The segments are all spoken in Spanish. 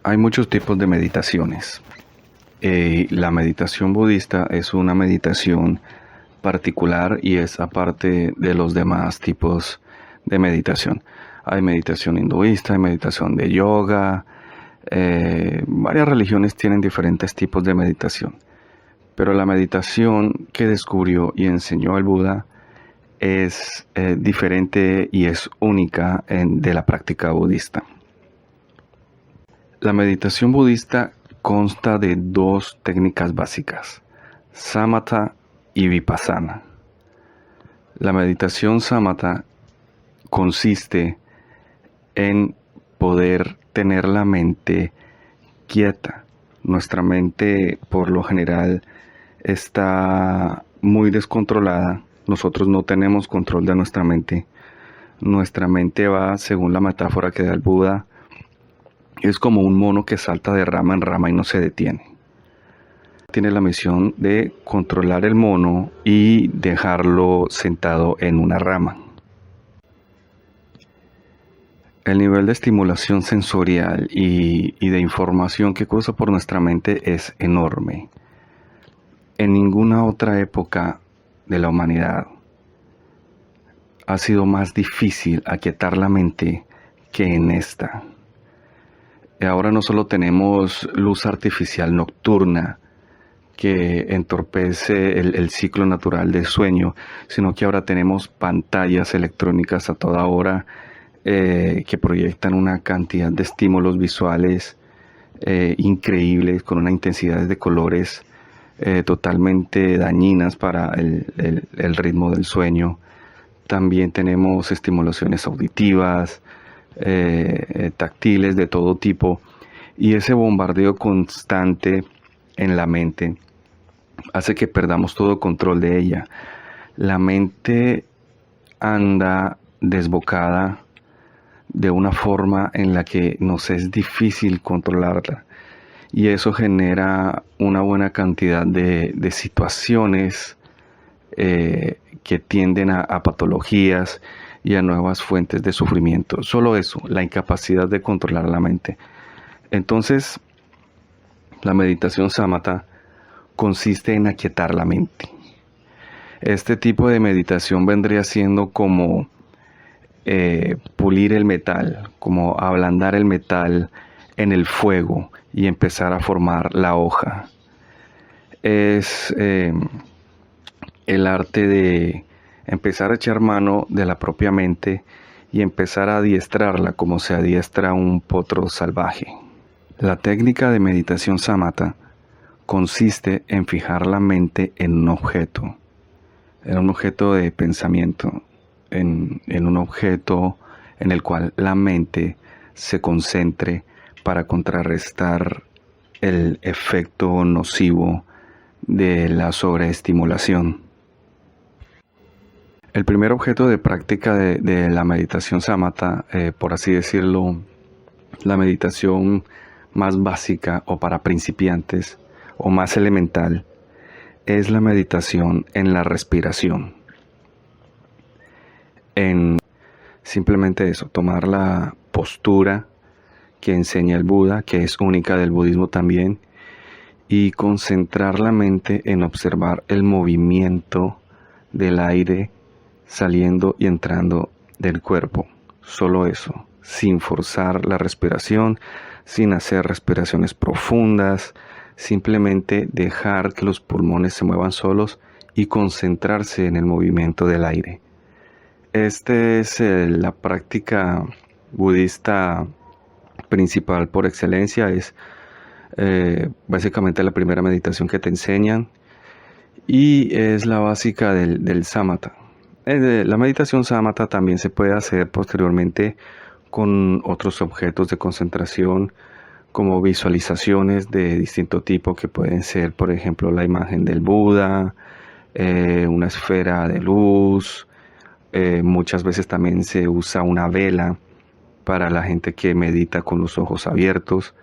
Hay muchos tipos de meditaciones. La meditación budista es una meditación particular y es aparte de los demás tipos de meditación. Hay meditación hinduista, hay meditación de yoga. Varias religiones tienen diferentes tipos de meditación. Pero la meditación que descubrió y enseñó el Buda es diferente y es única de la práctica budista. La meditación budista consta de dos técnicas básicas, samatha y vipassana. La meditación samatha consiste en poder tener la mente quieta. Nuestra mente, por lo general, está muy descontrolada. Nosotros no tenemos control de nuestra mente. Nuestra mente va, según la metáfora que da el Buda, es como un mono que salta de rama en rama y no se detiene. Tiene la misión de controlar el mono y dejarlo sentado en una rama. El nivel de estimulación sensorial y de información que cruza por nuestra mente es enorme. En ninguna otra época de la humanidad ha sido más difícil aquietar la mente que en esta. Ahora no solo tenemos luz artificial nocturna que entorpece el ciclo natural del sueño, sino que ahora tenemos pantallas electrónicas a toda hora que proyectan una cantidad de estímulos visuales increíbles, con una intensidad de colores totalmente dañinas para el ritmo del sueño. También tenemos estimulaciones auditivas, táctiles de todo tipo, y ese bombardeo constante en la mente hace que perdamos todo control de ella. La mente anda desbocada de una forma en la que nos es difícil controlarla, y eso genera una buena cantidad de situaciones que tienden a patologías y a nuevas fuentes de sufrimiento. Solo eso, la incapacidad de controlar la mente. Entonces, la meditación samatha consiste en aquietar la mente. Este tipo de meditación vendría siendo como pulir el metal, como ablandar el metal en el fuego y empezar a formar la hoja. Es el arte de empezar a echar mano de la propia mente y empezar a adiestrarla como se adiestra un potro salvaje. La técnica de meditación samatha consiste en fijar la mente en un objeto de pensamiento, en un objeto en el cual la mente se concentre para contrarrestar el efecto nocivo de la sobreestimulación. El primer objeto de práctica de la meditación samatha, por así decirlo, la meditación más básica o para principiantes o más elemental, es la meditación en la respiración. En simplemente eso, tomar la postura que enseña el Buda, que es única del budismo también, y concentrar la mente en observar el movimiento del aire saliendo y entrando del cuerpo. Solo eso, sin forzar la respiración, sin hacer respiraciones profundas, simplemente dejar que los pulmones se muevan solos y concentrarse en el movimiento del aire. Esta es la práctica budista principal por excelencia. Es básicamente la primera meditación que te enseñan y es la básica del samatha. La meditación samatha también se puede hacer posteriormente con otros objetos de concentración, como visualizaciones de distinto tipo, que pueden ser, por ejemplo, la imagen del Buda, una esfera de luz. Muchas veces también se usa una vela para la gente que medita con los ojos abiertos.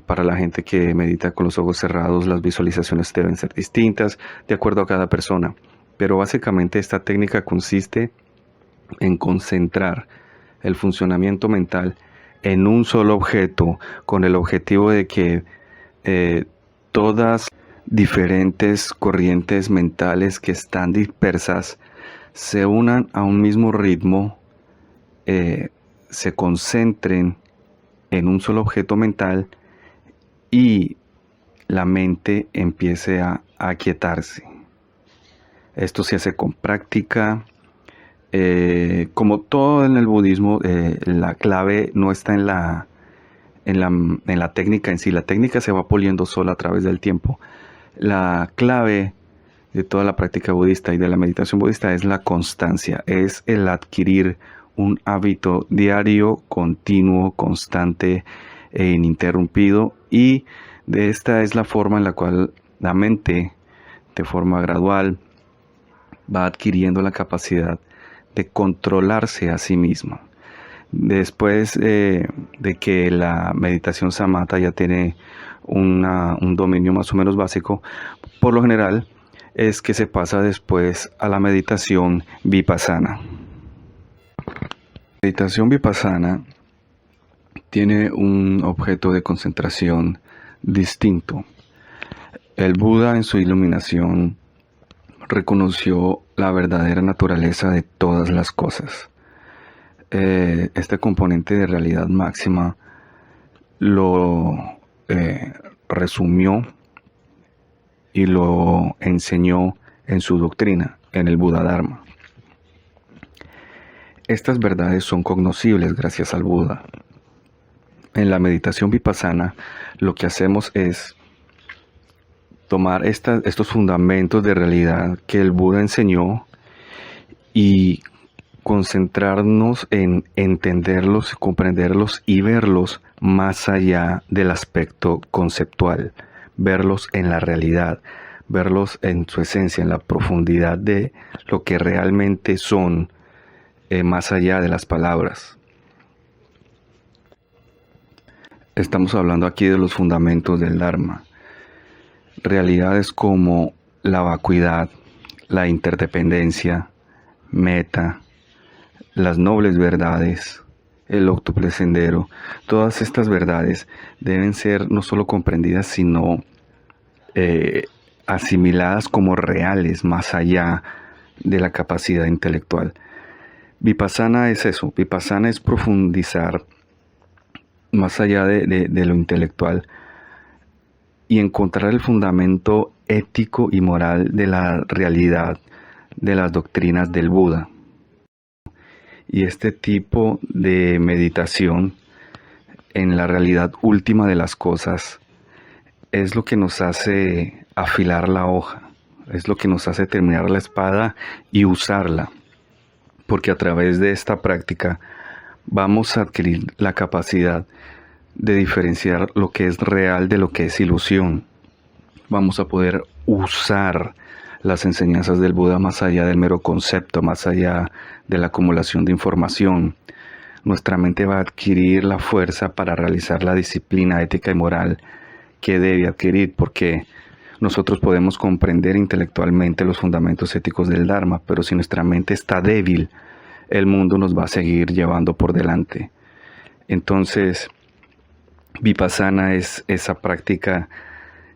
Para la gente que medita con los ojos cerrados, las visualizaciones deben ser distintas de acuerdo a cada persona. Pero básicamente esta técnica consiste en concentrar el funcionamiento mental en un solo objeto, con el objetivo de que todas diferentes corrientes mentales que están dispersas se unan a un mismo ritmo, se concentren en un solo objeto mental y la mente empiece a aquietarse. Esto se hace con práctica. Como todo en el budismo, la clave no está en la técnica en sí. La técnica se va puliendo sola a través del tiempo. La clave de toda la práctica budista y de la meditación budista es la constancia, es el adquirir un hábito diario, continuo, constante e ininterrumpido, y de esta es la forma en la cual la mente, de forma gradual, va adquiriendo la capacidad de controlarse a sí misma. Después de que la meditación samatha ya tiene un dominio más o menos básico, por lo general es que se pasa después a la meditación vipassana. La meditación vipassana tiene un objeto de concentración distinto. El Buda, en su iluminación, reconoció la verdadera naturaleza de todas las cosas. Este componente de realidad máxima lo resumió y lo enseñó en su doctrina, en el Buda Dharma. Estas verdades son cognoscibles gracias al Buda. En la meditación vipassana, lo que hacemos es tomar estos fundamentos de realidad que el Buda enseñó y concentrarnos en entenderlos, comprenderlos y verlos más allá del aspecto conceptual, verlos en la realidad, verlos en su esencia, en la profundidad de lo que realmente son, más allá de las palabras. Estamos hablando aquí de los fundamentos del Dharma. Realidades como la vacuidad, la interdependencia, meta, las nobles verdades, el octuple sendero. Todas estas verdades deben ser no solo comprendidas, sino asimiladas como reales, más allá de la capacidad intelectual. Vipassana es eso. Vipassana es profundizar más allá de lo intelectual y encontrar el fundamento ético y moral de la realidad de las doctrinas del Buda. Y este tipo de meditación en la realidad última de las cosas es lo que nos hace afilar la hoja, es lo que nos hace terminar la espada y usarla, porque a través de esta práctica vamos a adquirir la capacidad de diferenciar lo que es real de lo que es ilusión. Vamos a poder usar las enseñanzas del Buda más allá del mero concepto, más allá de la acumulación de información. Nuestra mente va a adquirir la fuerza para realizar la disciplina ética y moral que debe adquirir, porque nosotros podemos comprender intelectualmente los fundamentos éticos del Dharma, pero si nuestra mente está débil, el mundo nos va a seguir llevando por delante. Entonces, Vipassana es esa práctica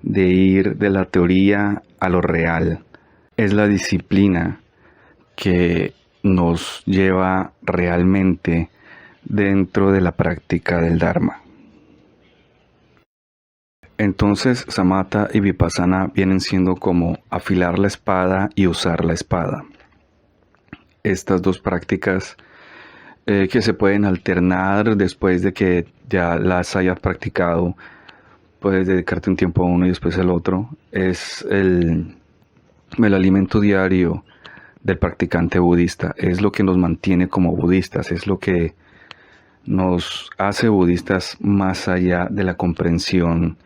de ir de la teoría a lo real. Es la disciplina que nos lleva realmente dentro de la práctica del Dharma. Entonces, Samatha y Vipassana vienen siendo como afilar la espada y usar la espada. Estas dos prácticas que se pueden alternar después de que ya las hayas practicado. Puedes dedicarte un tiempo a uno y después al otro. Es el alimento diario del practicante budista. Es lo que nos mantiene como budistas. Es lo que nos hace budistas más allá de la comprensión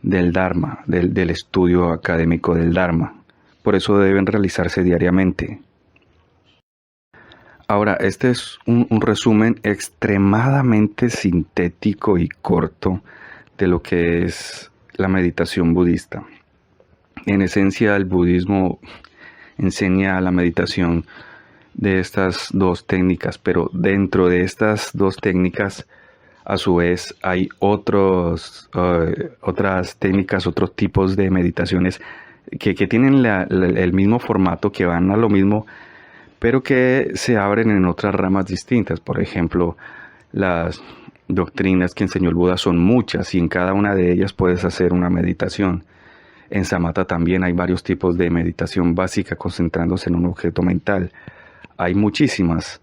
del Dharma, del estudio académico del Dharma. Por eso deben realizarse diariamente. Ahora, este es un resumen extremadamente sintético y corto de lo que es la meditación budista. En esencia, el budismo enseña la meditación de estas dos técnicas, pero dentro de estas dos técnicas A su vez, hay otras técnicas, otros tipos de meditaciones que tienen el mismo formato, que van a lo mismo, pero que se abren en otras ramas distintas. Por ejemplo, las doctrinas que enseñó el Buda son muchas y en cada una de ellas puedes hacer una meditación. En Samatha también hay varios tipos de meditación básica concentrándose en un objeto mental. Hay muchísimas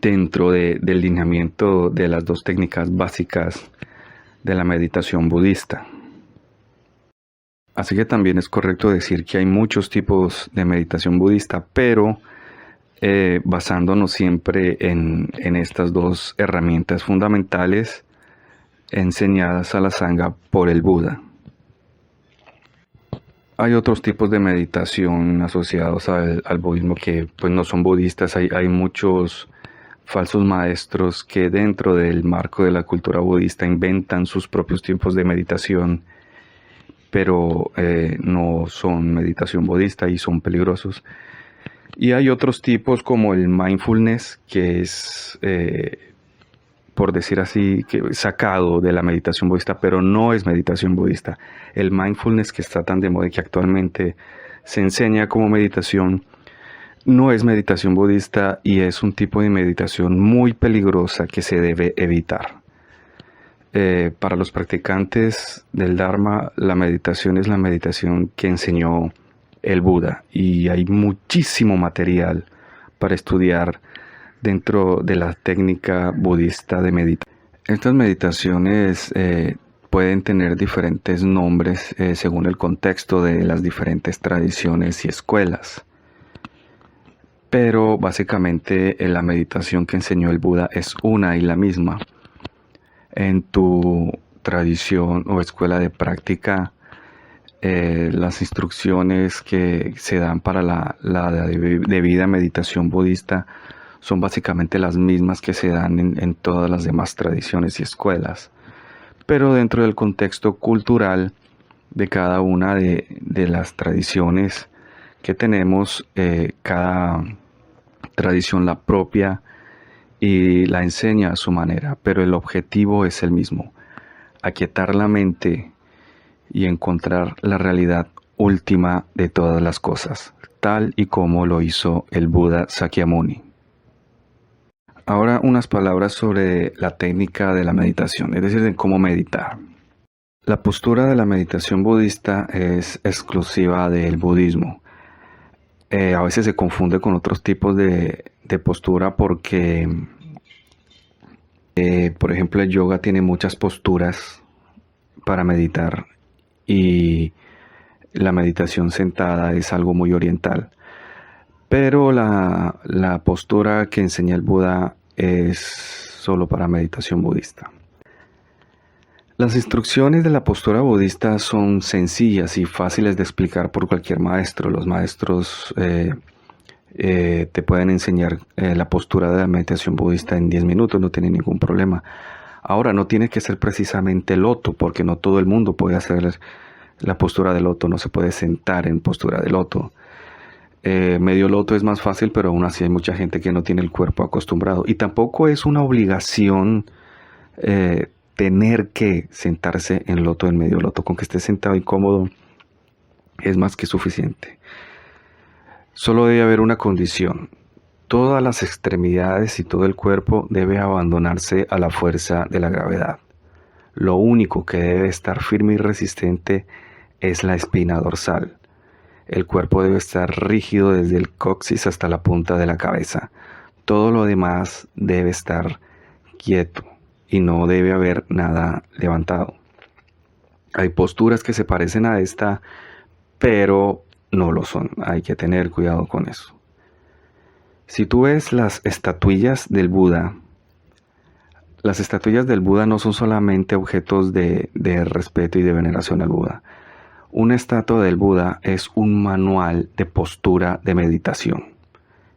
dentro del lineamiento de las dos técnicas básicas de la meditación budista. Así que también es correcto decir que hay muchos tipos de meditación budista, pero basándonos siempre en estas dos herramientas fundamentales enseñadas a la Sangha por el Buda. Hay otros tipos de meditación asociados al budismo que pues no son budistas. Hay muchos falsos maestros que dentro del marco de la cultura budista inventan sus propios tipos de meditación, pero no son meditación budista y son peligrosos. Y hay otros tipos como el mindfulness, que es, por decir así, que sacado de la meditación budista, pero no es meditación budista. El mindfulness, que está tan de moda y que actualmente se enseña como meditación, no es meditación budista y es un tipo de meditación muy peligrosa que se debe evitar. Para los practicantes del Dharma, la meditación es la meditación que enseñó el Buda y hay muchísimo material para estudiar dentro de la técnica budista de meditación. Estas meditaciones pueden tener diferentes nombres según el contexto de las diferentes tradiciones y escuelas. Pero básicamente la meditación que enseñó el Buda es una y la misma. En tu tradición o escuela de práctica, las instrucciones que se dan para la debida meditación budista son básicamente las mismas que se dan en todas las demás tradiciones y escuelas. Pero dentro del contexto cultural de cada una de las tradiciones que tenemos, cada tradición la propia y la enseña a su manera, pero el objetivo es el mismo: aquietar la mente y encontrar la realidad última de todas las cosas, tal y como lo hizo el Buda Sakyamuni. Ahora unas palabras sobre la técnica de la meditación, es decir, de cómo meditar. La postura de la meditación budista es exclusiva del budismo. A veces se confunde con otros tipos de postura porque, por ejemplo, el yoga tiene muchas posturas para meditar y la meditación sentada es algo muy oriental. Pero la postura que enseña el Buda es solo para meditación budista. Las instrucciones de la postura budista son sencillas y fáciles de explicar por cualquier maestro. Los maestros te pueden enseñar la postura de la meditación budista en 10 minutos, no tiene ningún problema. Ahora, no tiene que ser precisamente loto, porque no todo el mundo puede hacer la postura de loto, no se puede sentar en postura de loto. Medio loto es más fácil, pero aún así hay mucha gente que no tiene el cuerpo acostumbrado. Y tampoco es una obligación tener que sentarse en loto, en medio loto. Con que esté sentado y cómodo es más que suficiente. Solo debe haber una condición: todas las extremidades y todo el cuerpo debe abandonarse a la fuerza de la gravedad. Lo único que debe estar firme y resistente es la espina dorsal. El cuerpo debe estar rígido desde el coxis hasta la punta de la cabeza. Todo lo demás debe estar quieto y no debe haber nada levantado. Hay posturas que se parecen a esta, pero no lo son. Hay que tener cuidado con eso. Si tú ves las estatuillas del Buda, las estatuillas del Buda no son solamente objetos de respeto y de veneración al Buda. Una estatua del Buda es un manual de postura de meditación.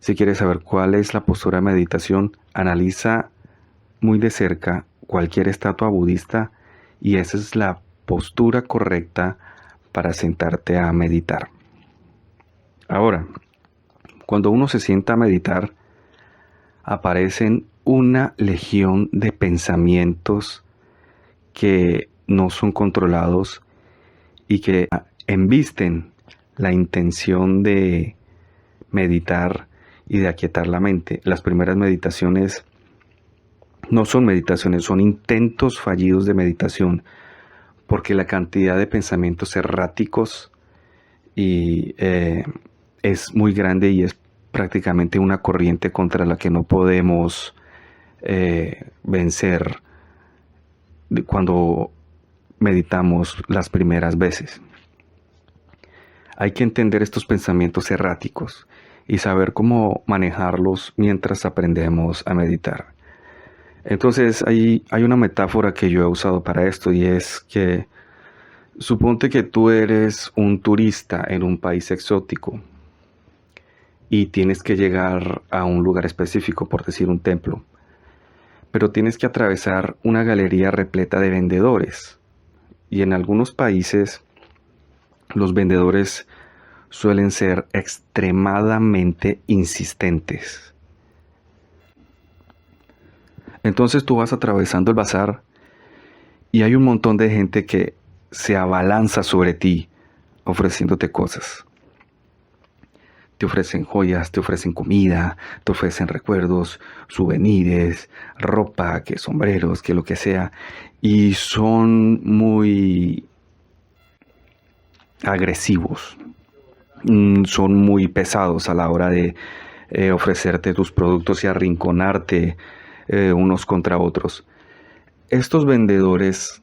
Si quieres saber cuál es la postura de meditación, analiza muy de cerca cualquier estatua budista y esa es la postura correcta para sentarte a meditar. Ahora, cuando uno se sienta a meditar, aparecen una legión de pensamientos que no son controlados y que embisten la intención de meditar y de aquietar la mente. Las primeras meditaciones no son meditaciones, son intentos fallidos de meditación, porque la cantidad de pensamientos erráticos es muy grande y es prácticamente una corriente contra la que no podemos vencer cuando meditamos las primeras veces. Hay que entender estos pensamientos erráticos y saber cómo manejarlos mientras aprendemos a meditar. Entonces hay una metáfora que yo he usado para esto, y es que suponte que tú eres un turista en un país exótico y tienes que llegar a un lugar específico, por decir un templo, pero tienes que atravesar una galería repleta de vendedores, y en algunos países los vendedores suelen ser extremadamente insistentes. Entonces tú vas atravesando el bazar y hay un montón de gente que se abalanza sobre ti ofreciéndote cosas. Te ofrecen joyas, te ofrecen comida, te ofrecen recuerdos, souvenirs, ropa, que sombreros, que lo que sea. Y son muy agresivos. Son muy pesados a la hora de ofrecerte tus productos y arrinconarte unos contra otros. Estos vendedores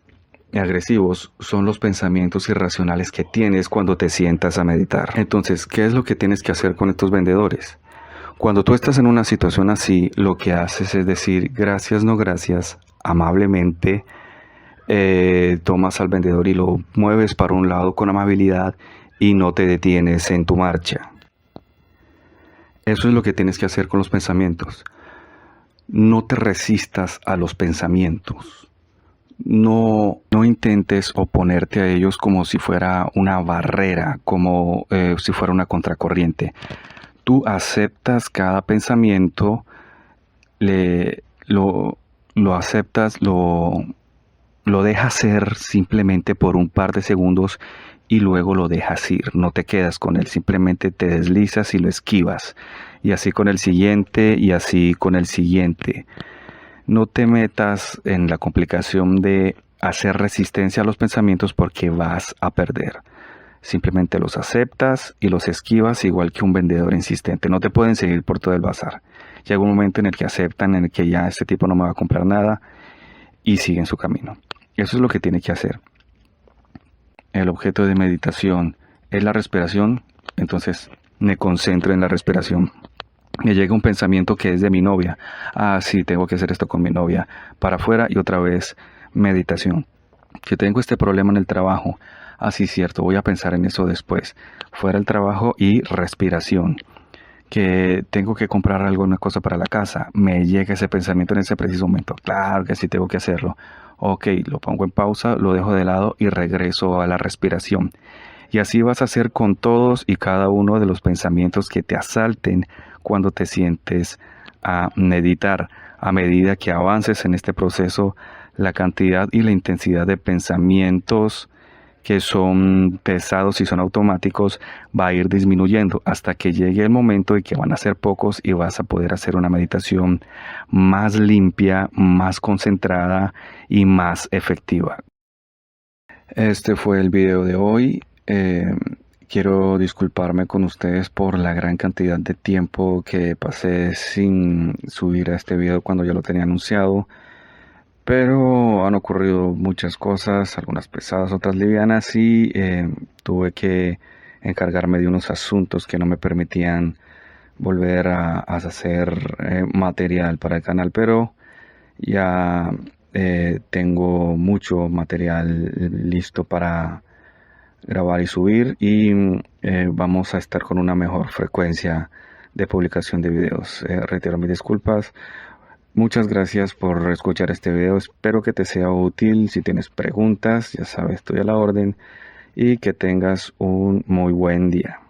agresivos son los pensamientos irracionales que tienes cuando te sientas a meditar. Entonces, ¿qué es lo que tienes que hacer con estos vendedores? Cuando tú estás en una situación así, lo que haces es decir gracias, no gracias, amablemente. Tomas al vendedor y lo mueves para un lado con amabilidad y no te detienes en tu marcha. Eso es lo que tienes que hacer con los pensamientos. No te resistas a los pensamientos. No intentes oponerte a ellos como si fuera una barrera, como si fuera una contracorriente. Tú aceptas cada pensamiento, lo aceptas, lo dejas ser simplemente por un par de segundos y luego lo dejas ir. No te quedas con él, simplemente te deslizas y lo esquivas. Y así con el siguiente y así con el siguiente. No te metas en la complicación de hacer resistencia a los pensamientos porque vas a perder. Simplemente los aceptas y los esquivas igual que un vendedor insistente. No te pueden seguir por todo el bazar. Llega un momento en el que aceptan, en el que ya este tipo no me va a comprar nada y siguen su camino. Eso es lo que tiene que hacer. El objeto de meditación es la respiración, entonces me concentro en la respiración. Me llega un pensamiento que es de mi novia. Ah, sí, tengo que hacer esto con mi novia. Para afuera y otra vez meditación. Que tengo este problema en el trabajo. Ah, sí, cierto, voy a pensar en eso después. Fuera el trabajo y respiración. Que tengo que comprar alguna cosa para la casa. Me llega ese pensamiento en ese preciso momento. Claro que sí, tengo que hacerlo. Ok, lo pongo en pausa, lo dejo de lado y regreso a la respiración. Y así vas a hacer con todos y cada uno de los pensamientos que te asalten cuando te sientes a meditar. A medida que avances en este proceso, la cantidad y la intensidad de pensamientos que son pesados y son automáticos va a ir disminuyendo hasta que llegue el momento en que van a ser pocos y vas a poder hacer una meditación más limpia, más concentrada y más efectiva. Este fue el video de hoy. Quiero disculparme con ustedes por la gran cantidad de tiempo que pasé sin subir a este video cuando ya lo tenía anunciado. Pero han ocurrido muchas cosas, algunas pesadas, otras livianas, y tuve que encargarme de unos asuntos que no me permitían volver a hacer material para el canal. Pero ya tengo mucho material listo para grabar y subir, y vamos a estar con una mejor frecuencia de publicación de videos. Reitero mis disculpas. Muchas gracias por escuchar este video. Espero que te sea útil. Si tienes preguntas, ya sabes, estoy a la orden, y que tengas un muy buen día.